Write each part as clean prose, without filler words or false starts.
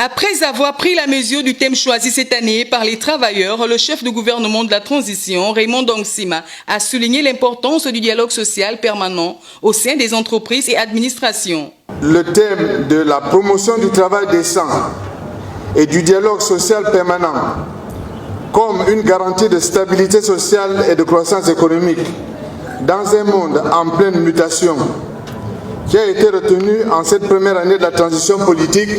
Après avoir pris la mesure du thème choisi cette année par les travailleurs, le chef de gouvernement de la transition, Raymond Dong-Sima, a souligné l'importance du dialogue social permanent au sein des entreprises et administrations. Le thème de la promotion du travail décent et du dialogue social permanent comme une garantie de stabilité sociale et de croissance économique dans un monde en pleine mutation, qui a été retenu en cette première année de la transition politique,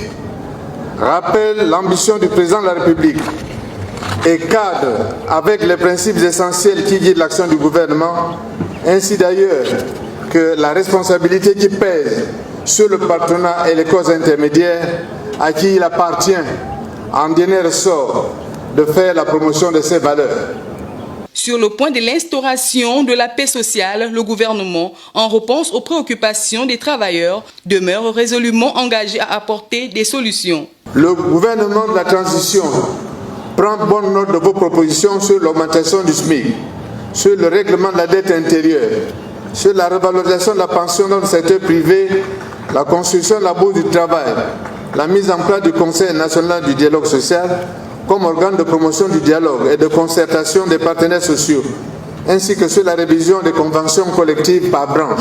rappelle l'ambition du président de la République et cadre avec les principes essentiels qui guident l'action du gouvernement, ainsi d'ailleurs que la responsabilité qui pèse sur le patronat et les corps intermédiaires à qui il appartient en dernier ressort de faire la promotion de ces valeurs. Sur le point de l'instauration de la paix sociale, le gouvernement, en réponse aux préoccupations des travailleurs, demeure résolument engagé à apporter des solutions. Le gouvernement de la transition prend bonne note de vos propositions sur l'augmentation du SMIC, sur le règlement de la dette intérieure, sur la revalorisation de la pension dans le secteur privé, la construction de la bourse du travail, la mise en place du Conseil national du dialogue social comme organe de promotion du dialogue et de concertation des partenaires sociaux, ainsi que sur la révision des conventions collectives par branche.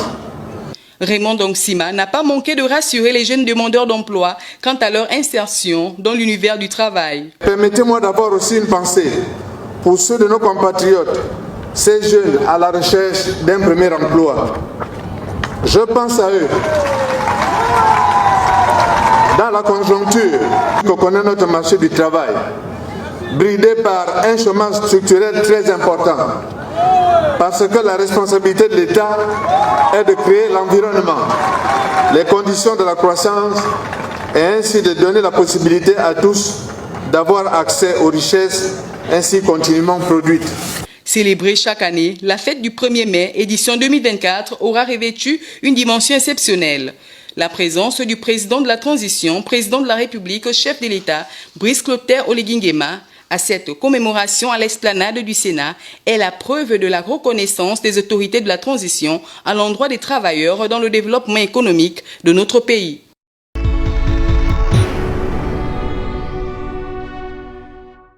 Raymond Dong-Sima n'a pas manqué de rassurer les jeunes demandeurs d'emploi quant à leur insertion dans l'univers du travail. Permettez-moi d'avoir aussi une pensée pour ceux de nos compatriotes, ces jeunes à la recherche d'un premier emploi. Je pense à eux. Dans la conjoncture que connaît notre marché du travail, bridé par un chômage structurel très important, parce que la responsabilité de l'État est de créer l'environnement, les conditions de la croissance et ainsi de donner la possibilité à tous d'avoir accès aux richesses ainsi continuellement produites. Célébrée chaque année, la fête du 1er mai, édition 2024, aura revêtu une dimension exceptionnelle. La présence du président de la transition, président de la République, chef de l'État, Brice Clotaire Oligui Nguema, à cette commémoration à l'esplanade du Sénat est la preuve de la reconnaissance des autorités de la transition à l'endroit des travailleurs dans le développement économique de notre pays.